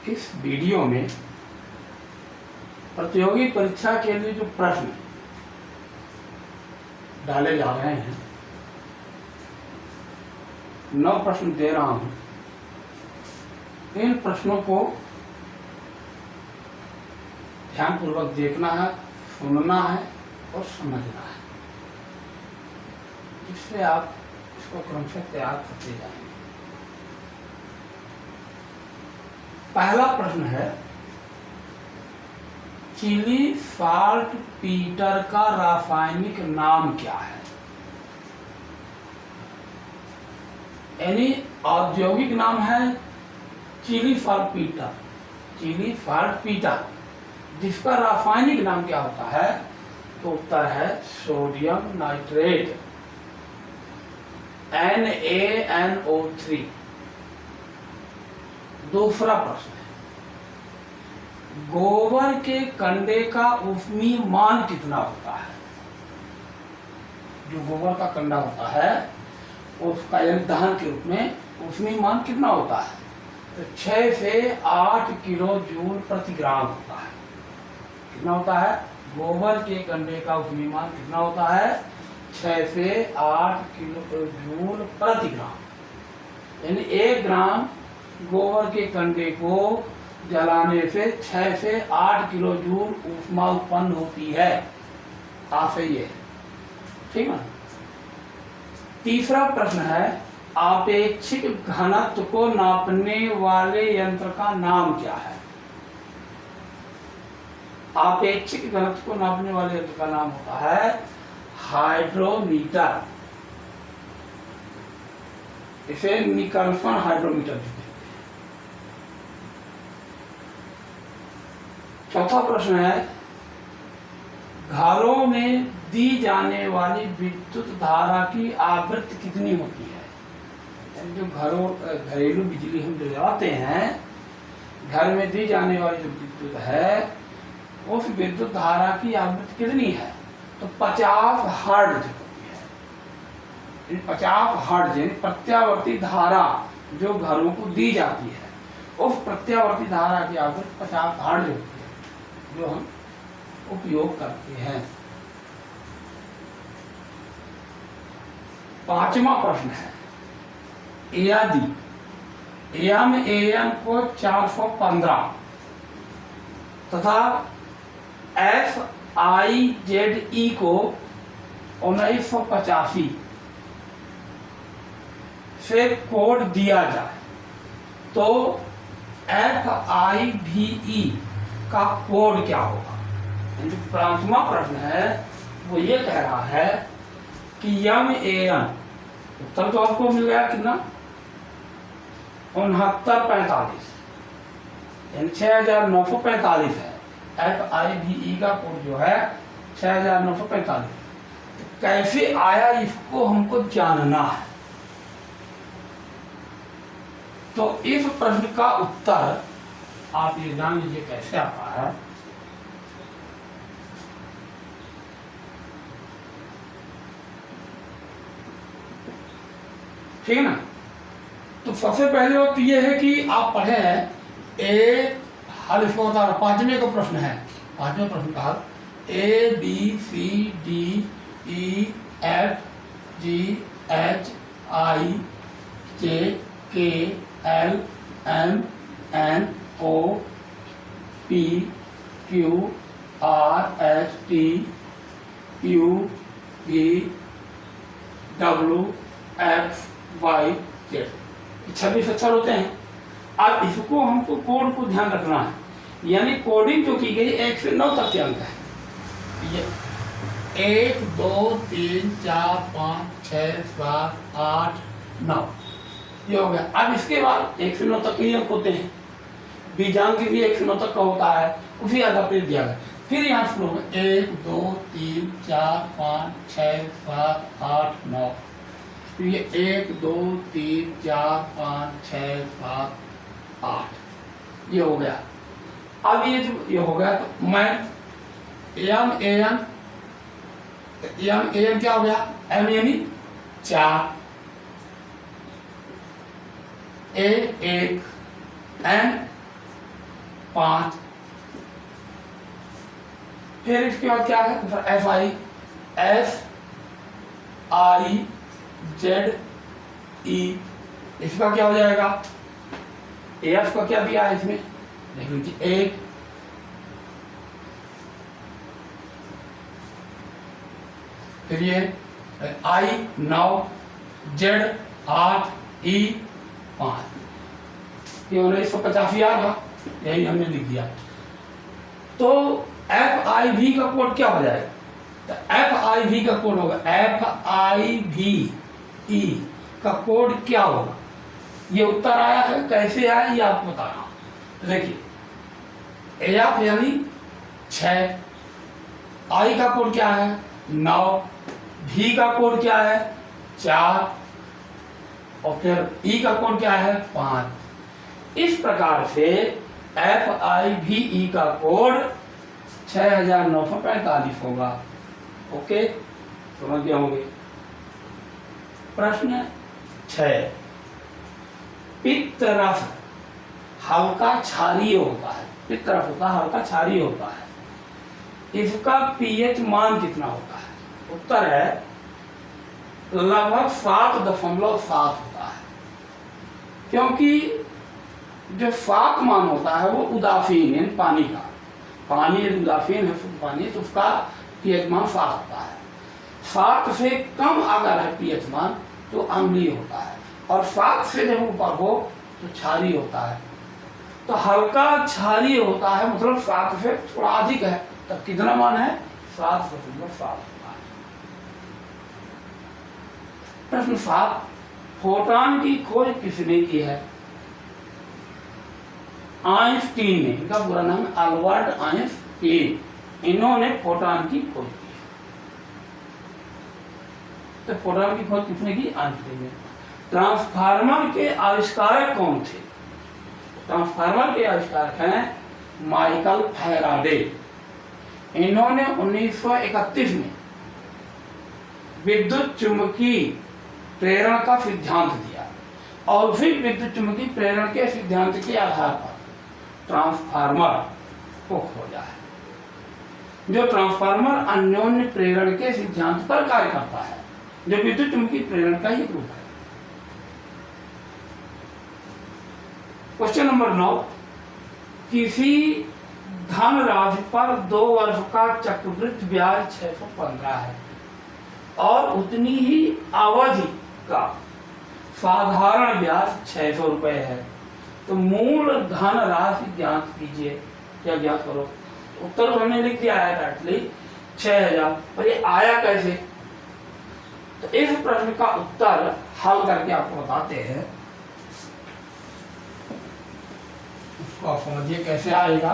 इस वीडियो में प्रतियोगी परीक्षा के लिए जो प्रश्न डाले जा रहे हैं, 9 प्रश्न दे रहा हूं। इन प्रश्नों को ध्यानपूर्वक देखना है, सुनना है और समझना है, जिससे आप इसको क्रमशः तैयार करते जाएंगे। पहला प्रश्न है, चिली साल्ट पीटर का रासायनिक नाम क्या है? यानी औद्योगिक नाम है Chile saltpetre, Chile saltpetre, जिसका रासायनिक नाम क्या होता है? तो उत्तर है सोडियम नाइट्रेट, NaNO3। दूसरा प्रश्न है, गोबर के कंडे का ऊष्मीय मान कितना होता है? जो गोबर का कंडा होता है उसका यानी दहन के रूप में ऊष्मीय मान कितना होता है? तो 6 से 8 किलो जूल प्रति ग्राम होता है। कितना होता है? गोबर के कंडे का ऊष्मीय मान कितना होता है? 6 से 8 किलो जूल प्रति ग्राम। यानी 1 ग्राम गोबर के कंडे को जलाने से 6 से 8 किलो जूल ऊष्मा उत्पन्न होती है। आप सही है, ठीक है। तीसरा प्रश्न है, आपेक्षिक घनत्व को नापने वाले यंत्र का नाम क्या है? आपेक्षिक घनत्व को नापने वाले यंत्र का नाम होता है हाइड्रोमीटर। इसे निकल्सन हाइड्रोमीटर कहते हैं। चौथा प्रश्न है, घरों में दी जाने वाली विद्युत धारा की आवृत्ति कितनी होती है? जो घरेलू बिजली हम जो जलाते हैं, घर में दी जाने वाली जो विद्युत है, उस विद्युत धारा की आवृत्ति कितनी है? तो 50 हर्ट्ज होती है। 50 हर्ट्ज यानी प्रत्यावर्ती धारा जो घरों को दी जाती है, उस प्रत्यावर्ती धारा की आवृत्ति 50 हर्ट्ज होती है, जो हम उपयोग करते हैं। पांचवा प्रश्न है, यदि MAN को 415 तथा FIZE को 1985 से कोड दिया जाए, तो FIVE का कोड क्या होगा? जो पांचवा प्रश्न है वो ये कह रहा है कि MAN, उत्तर तो आपको मिल गया कितना? 6945, यानी 6945 है। FIVE का कोड जो है 6945। तो कैसे आया, इसको हमको जानना है। तो इस प्रश्न का उत्तर आप ये जान लीजिए कैसे आता है। ठीक है ना? तो सबसे पहले बात ये है कि आप पढ़े हैं हल इसको बता रहा। पांचवें का प्रश्न है, पांचवें प्रश्न का हल ABCDEFGHIJKLMNO PQRSTUVWXYZ 26 अक्षर होते हैं। अब इसको हमको कोड को ध्यान रखना है, यानी कोडिंग जो की गई 1 से 9 तक के अंक है। ये 1 2 3 4 5 6 7 8 9 ये हो गया। अब इसके बाद 1 से 9 तक के अंक होते हैं। बीजांक भी 1 से 9 तक का होता है, उसी आधार पर दिया गया। फिर यहाँ शुरू में 1 2 3 4 5 6 7 8 9। तो ये 1 2 3 4 5 6 7 8 ये हो गया। अब ये जो ये हो गया, तो मैं MAN क्या हो गया? M यानी 4, A 1, N 5। फिर इसके बाद क्या है, तो एफ आई जेड ई, इसका क्या हो जाएगा, एफ का क्या दिया है इसमें देख लीजिए 1, फिर ये आई 9, जेड 8, ई 5, ये 185 आ रहा, यही हमने लिख दिया। तो एफ आई भी का कोड क्या हो जाएगा, तो एफ आई भी का कोड होगा, एफ आई भी ई का कोड क्या होगा, ये उत्तर आया है, कैसे आया ये आपको बता रहा हूं। देखिए एफ यानी 6, आई का कोड क्या है 9, भी का कोड क्या है 4, और फिर ई का कोड क्या है 5। इस प्रकार से एफ आई भी ई का कोड 6945 होगा। ओके, समझ गए होंगे। प्रश्न 6, पित्त रस हल्का क्षारीय होता है, पित्त रस होता है हल्का क्षारीय होता है, इसका पीएच मान कितना होता है, उत्तर है लगभग 7.7 होता है, क्योंकि जो 7 मान होता है वो उदासीन यानी पानी का, पानी यदि उदासीन है शुद्ध पानी तो उसका पीएच मान 7 होता है। 7 से कम अगर है पीएच मान तो अम्लीय होता है, और 7 से जब ऊपर हो तो क्षारीय होता है। तो हल्का क्षारीय होता है मतलब 7 से थोड़ा अधिक है, तब कितना मान है 7.7 होता है। प्रश्न 7, फोटॉन की खोज किसने की है, आइंस्टीन ने, इनका पूरा नाम है अल्बर्ट आइंस्टीन, इन्होंने फोटॉन की खोज की। तो फोटॉन की खोज किसने की, आइंस्टीन ने। ट्रांसफार्मर के आविष्कारक कौन थे, ट्रांसफार्मर के आविष्कारक हैं माइकल फैराडे, इन्होंने 1931 में विद्युत चुंबकीय प्रेरण का सिद्धांत दिया, और फिर विद्युत चुंबकीय प्रेरण के सिद्धांत के आधार पर ट्रांसफार्मर को खोजा है। जो ट्रांसफार्मर अन्योन्य प्रेरण के सिद्धांत पर कार्य करता है, जो विद्युत चुंबकीय प्रेरण का ही रूप है। क्वेश्चन नंबर 9, किसी धनराशि पर 2 वर्ष का चक्रवृद्धि ब्याज 615 है और उतनी ही अवधि का साधारण ब्याज 600 रुपए है, तो मूल धनराशि ज्ञात कीजिए। क्या ज्ञात करो, उत्तर तो हमने लिख दिया है डायरेक्टली 6000, पर ये आया कैसे, तो इस प्रश्न का उत्तर हल करके आपको बताते हैं, उसको आप समझिए कैसे आएगा।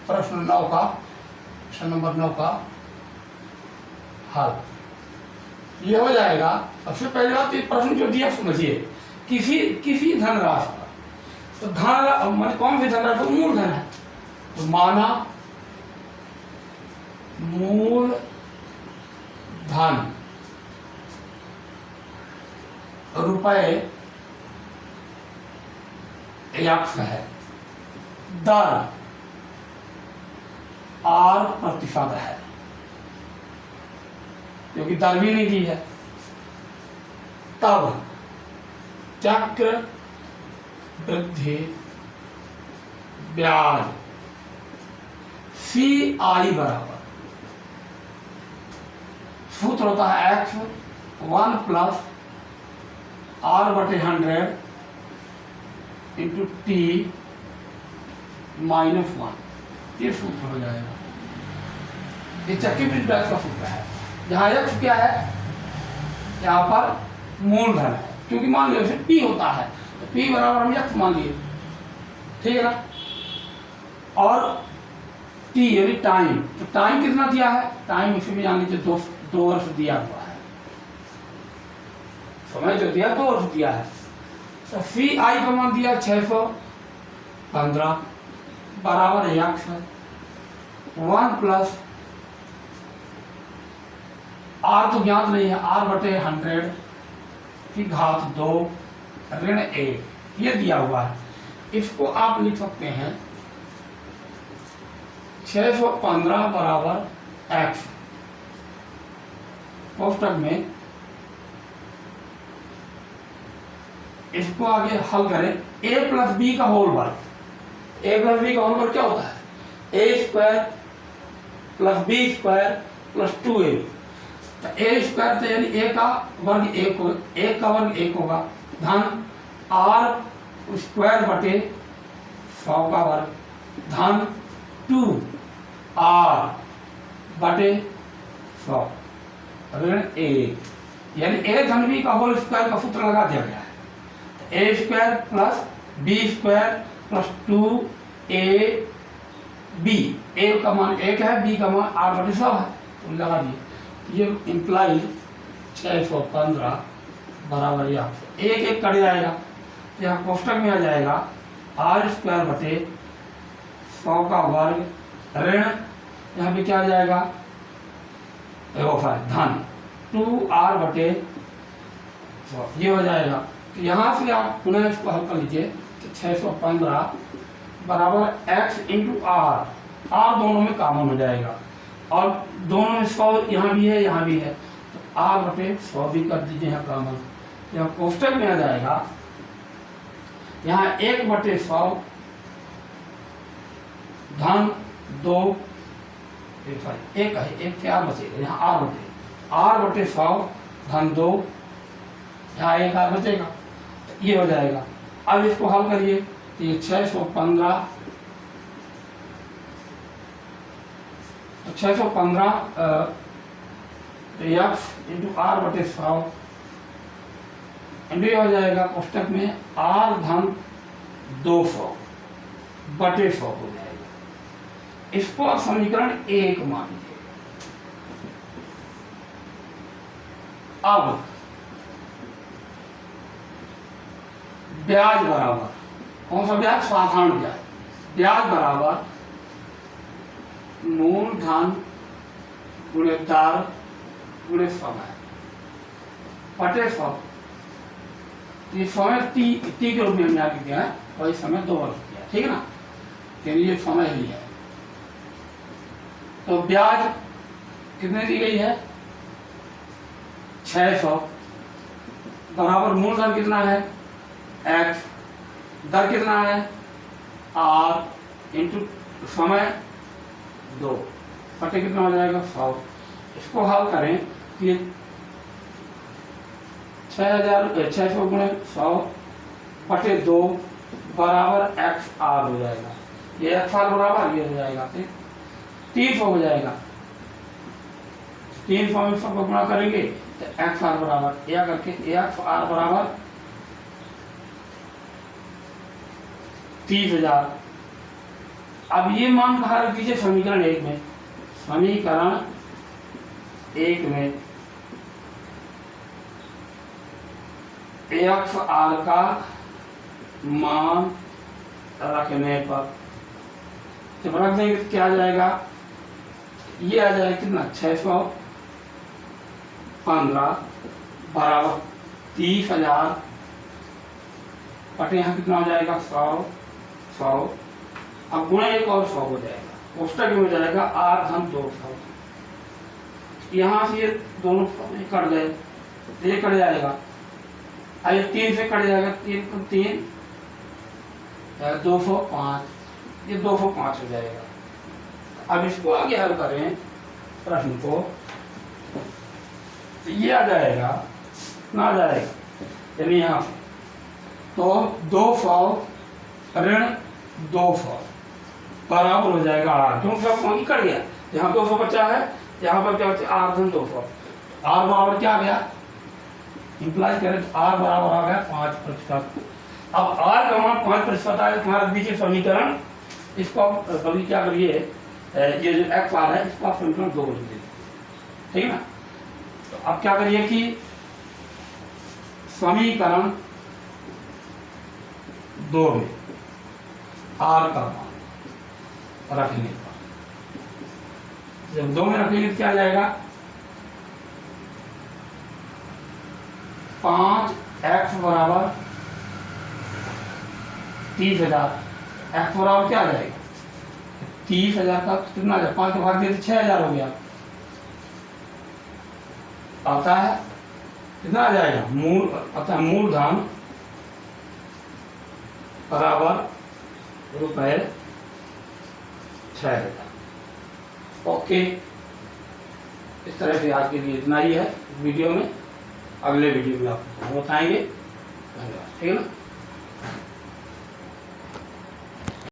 प्रश्न 9 का, प्रश्न नंबर 9 का हल ये हो जाएगा। सबसे पहले बात ये प्रश्न जो दिया समझिए, किसी धनराशि पर, तो धन मतलब कौन सी धनराशि, मूल धन है, तो माना मूल धन रुपए x है, दर R% है, क्योंकि दर भी नहीं दी है, तब चक्र वृद्धि ब्याज CI बराबर, सूत्र होता है x1 plus R/100 into T -1, ये सूत्र हो जाएगा। ये चक्रवृद्धि ब्याज का सूत्र है, जहाँ x क्या है, यहाँ पर मूलधन है, क्योंकि मान लीजिए P होता है तो P बराबर हम x मान लिए, ठीक है ना, और T यानी टाइम, तो टाइम कितना दिया है, टाइम इसे भी जान लीजिए 2 वर्ष दिया हुआ है, समय जो दिया 2 वर्ष दिया है, तो CI का मान दिया 615 बराबर x 1 प्लस आर तो ज्ञात नहीं है, आर बटे 100 की घात 2 ऋण 1 ये दिया हुआ है। इसको आप लिख सकते हैं 615 बराबर x कोष्टक में। इसको आगे हल करें, a प्लस बी का होल वर्ग। a प्लस बी का होल वर्ग क्या होता है? a square plus B square plus 2ab। तो a स्क्वायर तो यानी a का वर्ग 1 हो, 1 का वर्ग 1 होगा, धन r स्क्वायर बटे 100 का वर्ग धन 2r बटे 100 ऋण 1, यानी a धन b का होल स्क्वायर का सूत्र लगा दिया गया है। A square plus B square plus 2ab। A का मान 1 है, बी का मान 8 बटे 100 है, तो लगा दिए। ये इंप्लाइज 615 बराबर या 1 कट जाएगा, यहाँ कोष्टक में आ जाएगा आर स्क्वायर बटे 100 का वर्ग ऋण, यहाँ पे क्या आ जाएगा धन 2r बटे 100 ये हो जाएगा। तो यहाँ से आप पुनः इसको हल कर लीजिए, तो 615 बराबर x इंटू आर, आर दोनों में कॉमन हो जाएगा और दोनों में 100 यहाँ भी है यहाँ भी है, तो r बटे 100 भी कर दीजिए यहाँ कॉमन। यहाँ कोष्टक में आ जाएगा, यहाँ 1 बटे 100 धन 2 एक है, एक क्या बचेगा यहाँ आर बटे 100 धन 2, यहाँ 1 आर बचेगा, तो ये हो जाएगा। अब इसको हल करिए, तो ये 615 x इंटू आर बटे 100 इंटू हो जाएगा कोष्टक में r धन 200 बटे 100 हो जाएगा। इसको आप समीकरण 1 मान लीजिए। अब ब्याज बराबर कौन सा ब्याज? साधारण ब्याज। ब्याज बराबर मूलधन गुणे दर गुणे समय बटे 100। ये समय टी के रूप में हमने आगे किया है, वही समय 2 वर्ष किया, ठीक है ना, यानी ये समय ही है। तो ब्याज कितने दी गई है? 600 बराबर मूलधन कितना है? x, दर कितना है? r इंटू समय 2 बटे कितना हो जाएगा? 100। इसको हल करें कि 600 गुणे 100 बटे 2 बराबर XR हो जाएगा। ये XR बराबर ये हो जाएगा, ठीक 300 हो जाएगा। 300 में सबको गुणा करेंगे तो XR बराबर या करके XR बराबर 30,000। अब ये मान कहा रख दीजिए समीकरण 1 में। समीकरण 1 में XR का मान रखने पर जब रख देंगे तो क्या आ जाएगा? ये आ जाएगा कितना? 615 बराबर 30,000 बटे यहाँ कितना हो जाएगा? 100। अब गुणा 1 और 100 हो जाएगा, कोष्टक में हो जाएगा r धन 200। यहाँ से ये दोनों कट गए, ये कट जाएगा, ये 3 से कट जाएगा, 3 को 3 205, ये 205 हो जाएगा। अब इसको आगे हल करें प्रश्न को, तो ये आ जाएगा ना, आ जाएगा यानी यहाँ से तो 200 ऋण 200 बराबर हो जाएगा r, क्योंकि सब वहीं कट गया, यहाँ 200 बचा है, यहाँ पर क्या बचा? r धन 200। r बराबर क्या आ गया? इंप्लाई करें तो r बराबर आ गया 5%। अब r का मान 5% आया, तुम्हारा दीजिए समीकरण। इसको आप कभी क्या करिए, ये जो XR है इसको आप समीकरण 2 लिख दीजिए, ठीक है ना। तो अब क्या करिए कि समीकरण 2 में r का मान रखेंगे, जब 2 में रखेंगे तो क्या आ जाएगा? 5x बराबर 30,000। x बराबर क्या आ जाएगा 30,000 का कितना आ जाएगा 5 का भाग दिया तो 6,000 हो गया। आता है कितना आ जाएगा मूलधन बराबर रुपए 6,000। ओके, इस तरह से आज के लिए इतना ही है वीडियो में। अगले वीडियो में आपको बताएंगे। धन्यवाद। ठीक है ना।